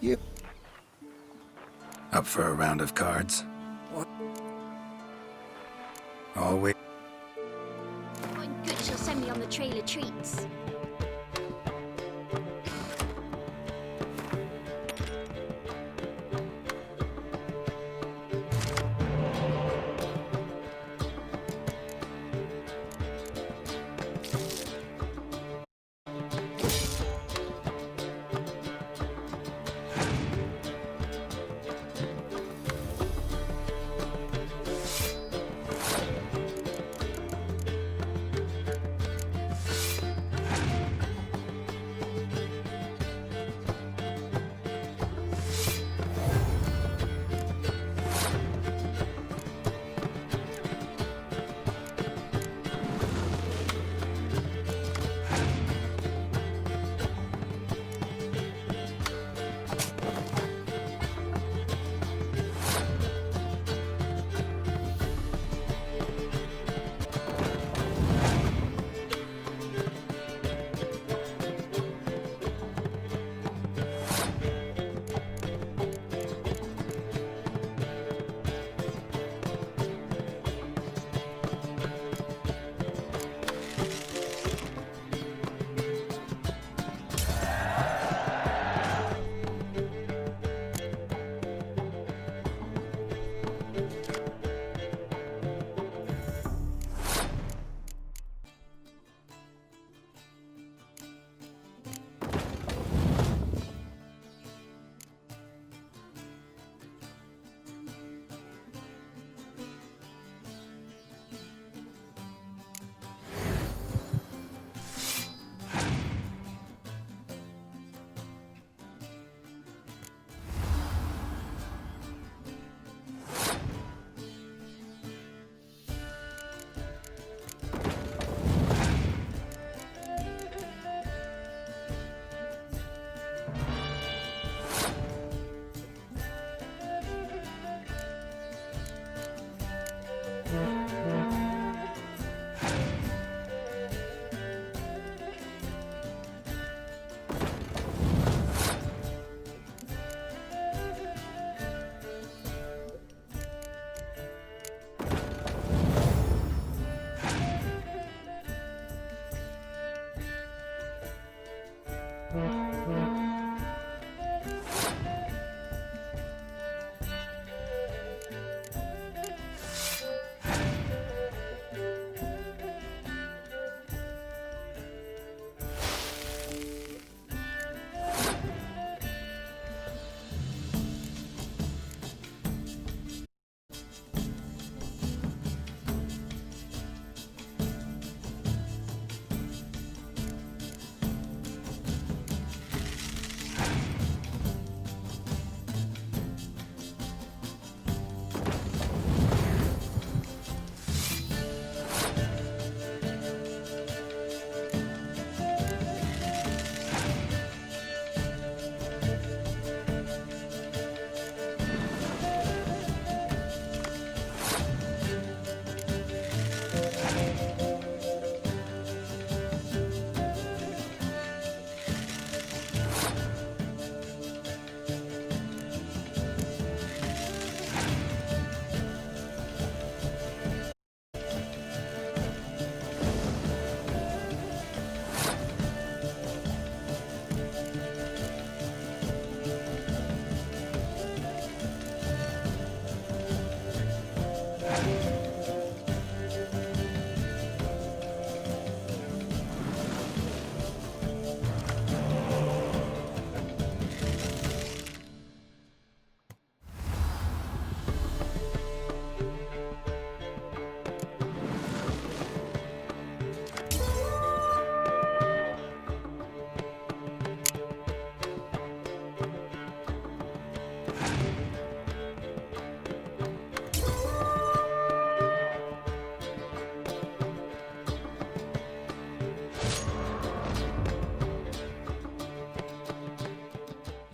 You up for a round of cards? What? Always. I'm good she'll send me on the trail of treats.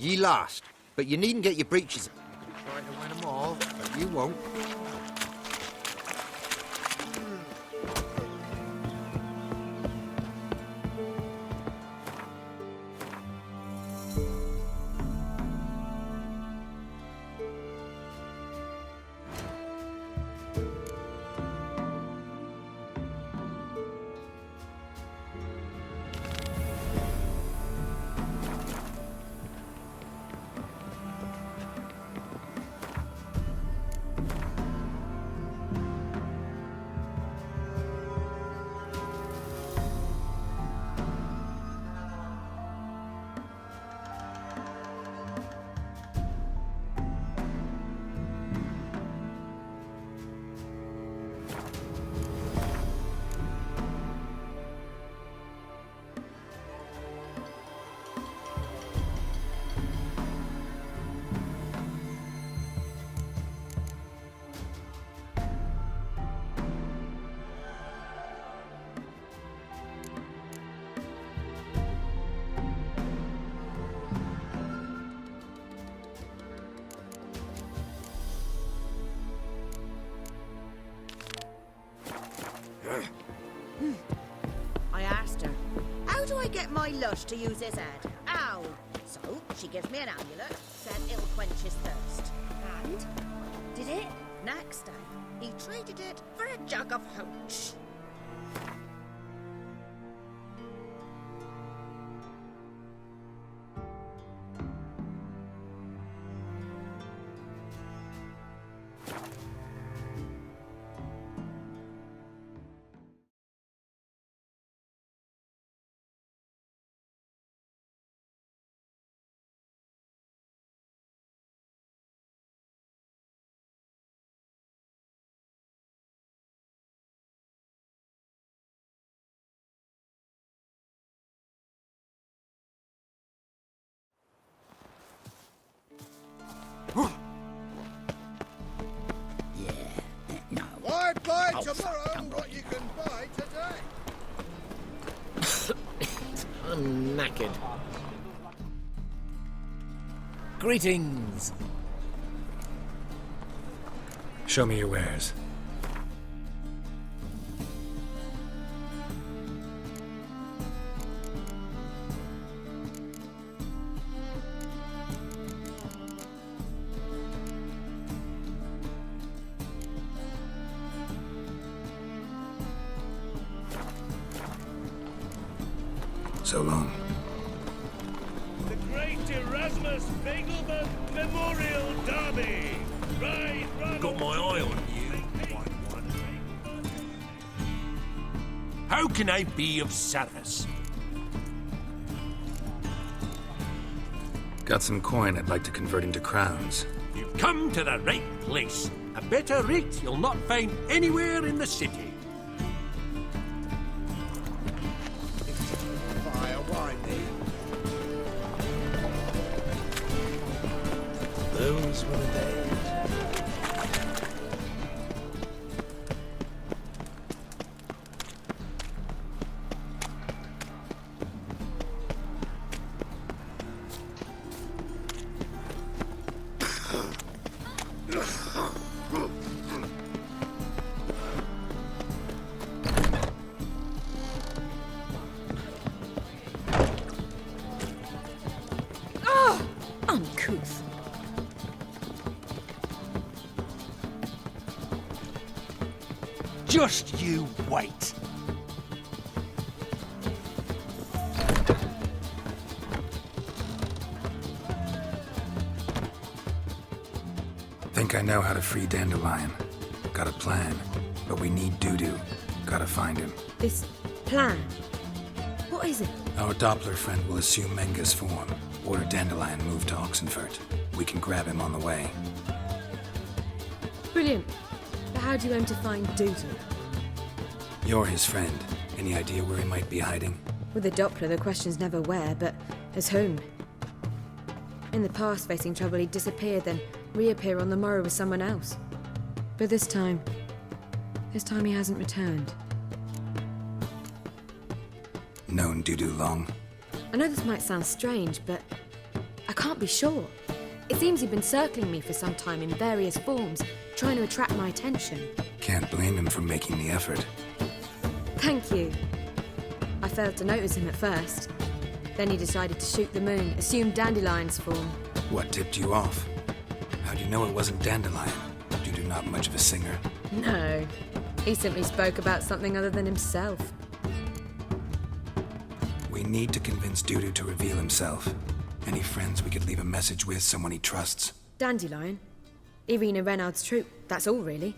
Ye last, but you needn't get your breeches. Try to win them all, but you won't. lush to use his head. Ow! So, she gives me an amulet, said it'll quench his thirst. And? Did it? Next day, he traded it for a jug of hooch. Why buy tomorrow what you can buy today? I'm knackered. Greetings. Show me your wares. So long. The Great Erasmus Begelman Memorial Derby. Right, Got my eye on you. How can I be of service? Got some coin I'd like to convert into crowns. You've come to the right place. A better rate you'll not find anywhere in the city. Buy a wine, Those were the days. Uncouth. Just you wait. Think I know how to free Dandelion. Got a plan, but we need Doo-Doo. Gotta find him. This plan? What is it? Our Doppler friend will assume Menga's form. Order Dandelion move to Oxenfurt. We can grab him on the way. Brilliant. But how do you aim to find Doo-Doo? You're his friend. Any idea where he might be hiding? With the Doppler, the question's never where, but as whom. In the past, facing trouble, he'd disappear, then reappear on the morrow with someone else. But this time he hasn't returned. Known Doo-Doo long? I know this might sound strange, but I can't be sure. It seems he'd been circling me for some time in various forms, trying to attract my attention. Can't blame him for making the effort. Thank you. I failed to notice him at first. Then he decided to shoot the moon, assume Dandelion's form. What tipped you off? How'd you know it wasn't Dandelion? Doo-Doo not much of a singer. No, he simply spoke about something other than himself. We need to convince Doo-Doo to reveal himself. Any friends we could leave a message with, someone he trusts? Dandelion? Irina Renard's troupe, that's all really.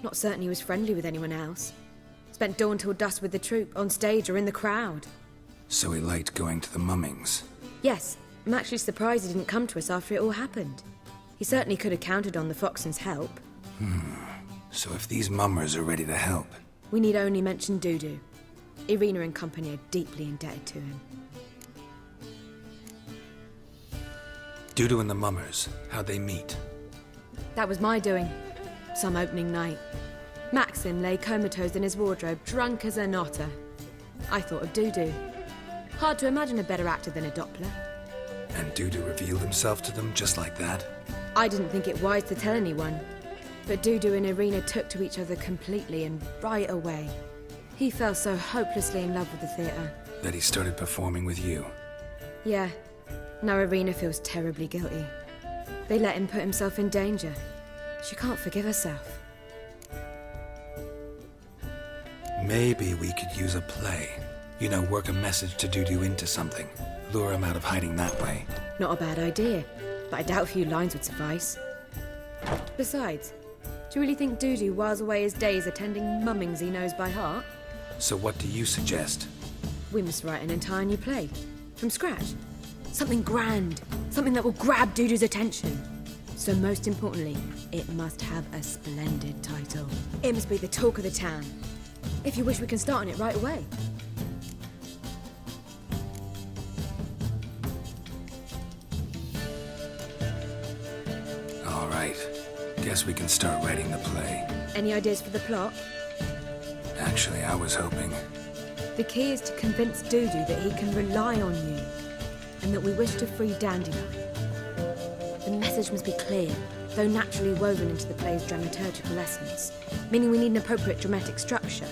Not certain he was friendly with anyone else. Spent dawn till dusk with the troupe, on stage or in the crowd. So he liked going to the mummings. Yes, I'm actually surprised he didn't come to us after it all happened. He certainly could have counted on the Foxen's help. So if these mummers are ready to help, We need only mention Doo-Doo. Irina and company are deeply indebted to him. Doo-Doo and the mummers, how'd they meet? That was my doing. Some opening night. Maxim lay comatose in his wardrobe, drunk as an otter. I thought of Doo-Doo. Hard to imagine a better actor than a Doppler. And Doo-Doo revealed himself to them just like that? I didn't think it wise to tell anyone. But Doo-Doo and Irina took to each other completely and right away. He fell so hopelessly in love with the theatre. That he started performing with you. Yeah. Now Irina feels terribly guilty. They let him put himself in danger. She can't forgive herself. Maybe we could use a play. You know, work a message to Dudu into something. Lure him out of hiding that way. Not a bad idea, but I doubt a few lines would suffice. Besides, do you really think Dudu whiles away his days attending mummings he knows by heart? So what do you suggest? We must write an entire new play. From scratch. Something grand. Something that will grab Dudu's attention. So most importantly, it must have a splendid title. It must be the talk of the town. If you wish, we can start on it right away. All right. Guess we can start writing the play. Any ideas for the plot? Actually, I was hoping... The key is to convince Dudu that he can rely on you, and that we wish to free Dandelion. The message must be clear, though naturally woven into the play's dramaturgical essence, meaning we need an appropriate dramatic structure.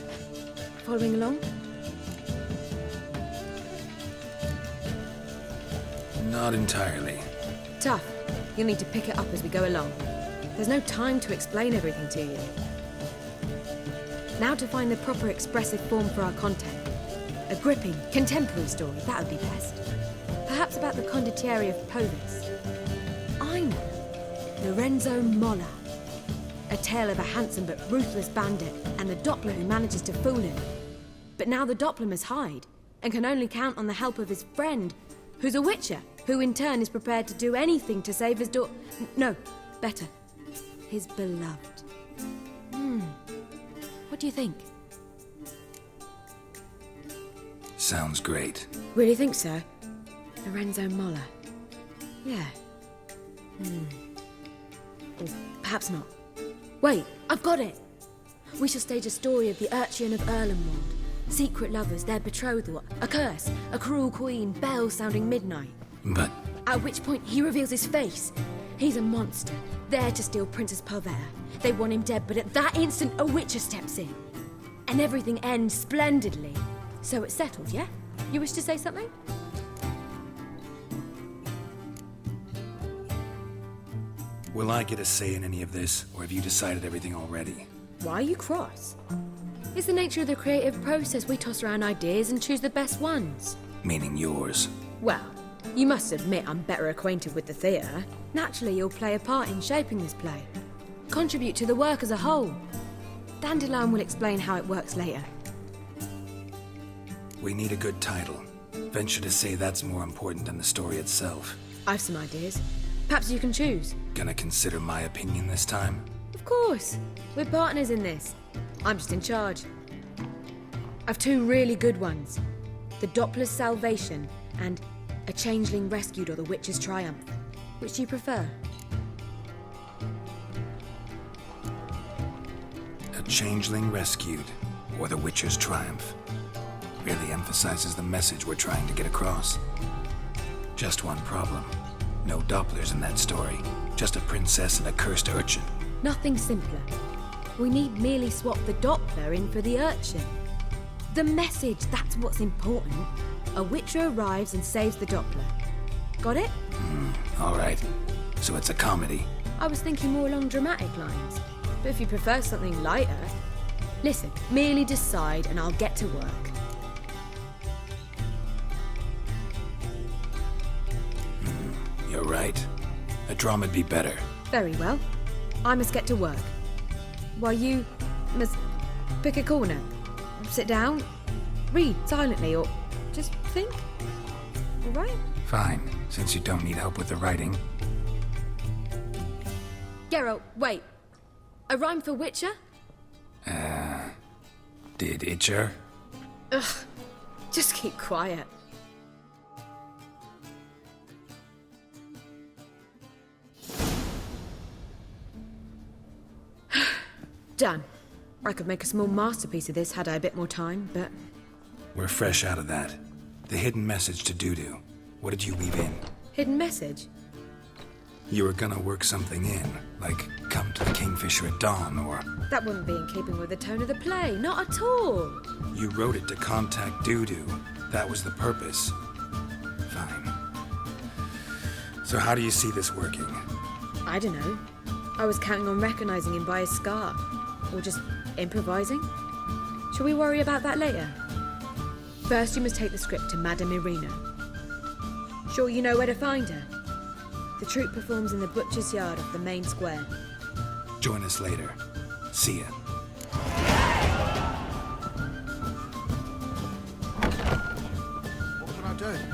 Following along? Not entirely. Tough. You'll need to pick it up as we go along. There's no time to explain everything to you. Now to find the proper expressive form for our content. A gripping, contemporary story, that would be best. Perhaps about the condottieri of Polis. I know. Lorenzo Molla. A tale of a handsome but ruthless bandit and the Doppler who manages to fool him. But now the Doppler must hide and can only count on the help of his friend, who's a witcher, who in turn is prepared to do anything to save his no, better, his beloved. What do you think? Sounds great. Really think so? Lorenzo Molla. Yeah. Or perhaps not. Wait, I've got it! We shall stage a story of the Urchin of Erlenwald. Secret lovers, their betrothal, a curse, a cruel queen, bells sounding midnight. But... At which point he reveals his face. He's a monster, there to steal Princess Pavera. They want him dead, but at that instant a witcher steps in. And everything ends splendidly. So it's settled, yeah? You wish to say something? Will I get a say in any of this, or have you decided everything already? Why are you cross? It's the nature of the creative process. We toss around ideas and choose the best ones. Meaning yours. Well, you must admit I'm better acquainted with the theatre. Naturally, you'll play a part in shaping this play. Contribute to the work as a whole. Dandelion will explain how it works later. We need a good title. Venture to say that's more important than the story itself. I've some ideas. Perhaps you can choose. Gonna consider my opinion this time? Of course. We're partners in this. I'm just in charge. I've two really good ones. The Doppler's Salvation and A Changeling Rescued or the Witch's Triumph. Which do you prefer? A Changeling Rescued, or the Witcher's Triumph. Really emphasizes the message we're trying to get across. Just one problem. No Dopplers in that story. Just a princess and a cursed urchin. Nothing simpler. We need merely swap the Doppler in for the urchin. The message, that's what's important. A witcher arrives and saves the Doppler. Got it? All right. So it's a comedy. I was thinking more along dramatic lines. But if you prefer something lighter... Listen, merely decide and I'll get to work. You're right. A drama'd be better. Very well. I must get to work. While you must pick a corner. Sit down, read silently, or just think. All right? Fine, since you don't need help with the writing. Geralt, wait. A rhyme for Witcher? Did Itcher? Ugh. Just keep quiet. Done. I could make a small masterpiece of this had I a bit more time, but... We're fresh out of that. The hidden message to Dudu. What did you weave in? Hidden message? You were gonna work something in, like come to the Kingfisher at dawn, or... That wouldn't be in keeping with the tone of the play, not at all. You wrote it to contact Dudu, That was the purpose. Fine. So how do you see this working? I don't know. I was counting on recognizing him by his scar. Or just improvising. Shall we worry about that later? First, you must take the script to Madame Irina. Sure you know where to find her? The troupe performs in the butcher's yard off the main square. Join us later. See ya. What can I do?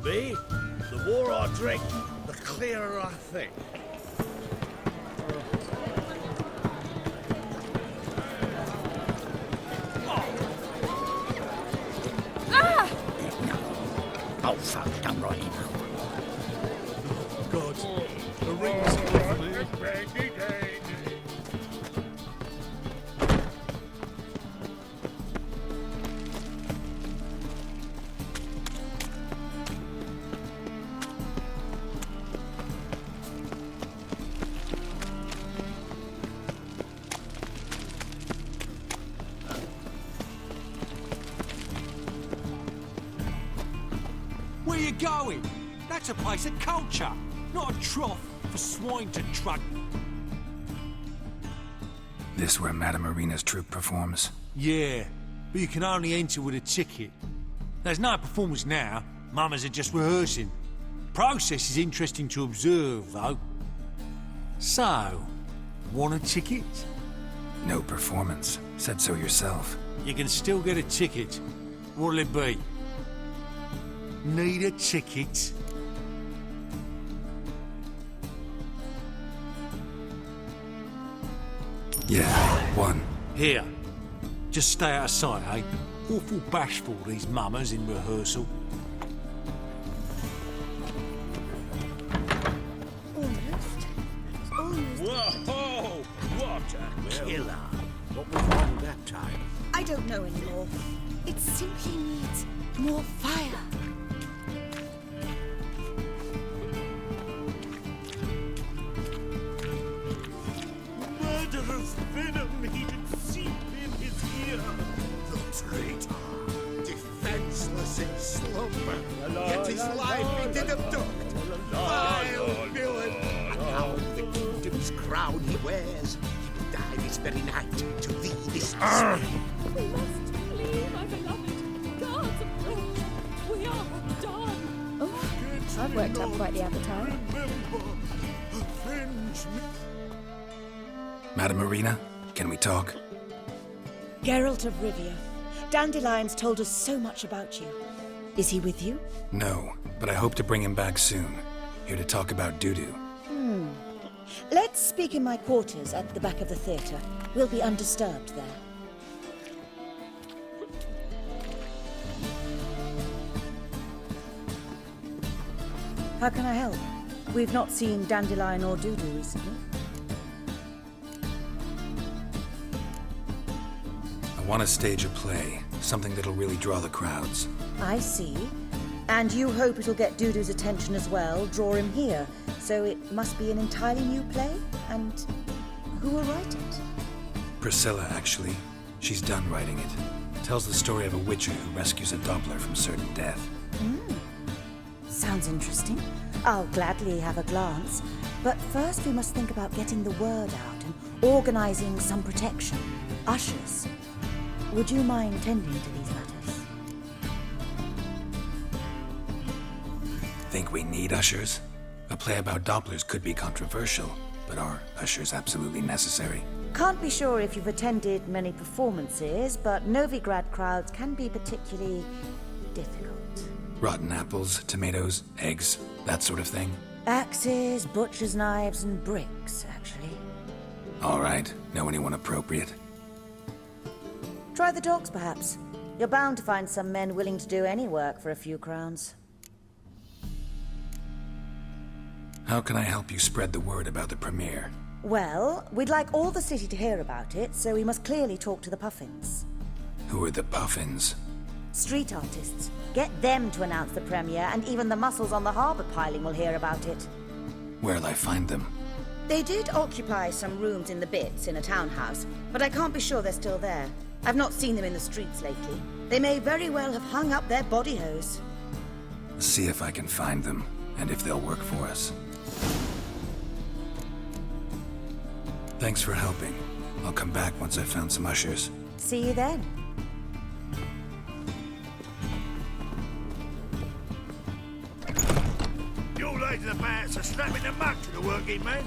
B, the more I drink, the clearer I think. Oh, fuck, I'm right now. God, the ring's lovely. Where you going? That's a place of culture, not a trough for swine to trudge. This where Madame Irina's troupe performs? Yeah, but you can only enter with a ticket. There's no performance now. Mamas are just rehearsing. Process is interesting to observe, though. So, want a ticket? No performance. Said so yourself. You can still get a ticket. What'll it be? Need a ticket? Yeah, one. Here. Just stay out of sight, eh? Awful bashful, these mamas in rehearsal. Whoa! What a killer! What was wrong that time? I don't know anymore. It simply needs more fire. Murderous venom heated seep in his ear. The traitor, defenseless in slumber, yet his life he did abduct. Vile villain! And now the kingdom's crown he wears, he will die this very night to lead this display. We must flee, my beloved. Guards approach. We are done. Oh, I've worked up quite the appetite. Madame Irina, can we talk? Geralt of Rivia. Dandelion's told us so much about you. Is he with you? No, but I hope to bring him back soon. Here to talk about Dudu. Let's speak in my quarters at the back of the theatre. We'll be undisturbed there. How can I help? We've not seen Dandelion or Dudu recently. I want to stage a play, something that'll really draw the crowds. I see. And you hope it'll get Dudu's attention as well, draw him here. So it must be an entirely new play? And who will write it? Priscilla, actually. She's done writing it. Tells the story of a witcher who rescues a Doppler from certain death. Sounds interesting. I'll gladly have a glance. But first we must think about getting the word out and organizing some protection. Ushers. Would you mind tending to these matters? Think we need ushers? A play about Dopplers could be controversial, but are ushers absolutely necessary? Can't be sure if you've attended many performances, but Novigrad crowds can be particularly difficult. Rotten apples, tomatoes, eggs, that sort of thing? Axes, butcher's knives, and bricks, actually. All right. Know anyone appropriate? Try the dogs, perhaps. You're bound to find some men willing to do any work for a few crowns. How can I help you spread the word about the premiere? Well, we'd like all the city to hear about it, so we must clearly talk to the Puffins. Who are the Puffins? Street artists. Get them to announce the premiere, and even the muscles on the harbour piling will hear about it. Where'll I find them? They did occupy some rooms in the Bits in a townhouse, but I can't be sure they're still there. I've not seen them in the streets lately. They may very well have hung up their body hose. See if I can find them, and if they'll work for us. Thanks for helping. I'll come back once I've found some ushers. See you then. You laid the mats are snapping the muck to the working man.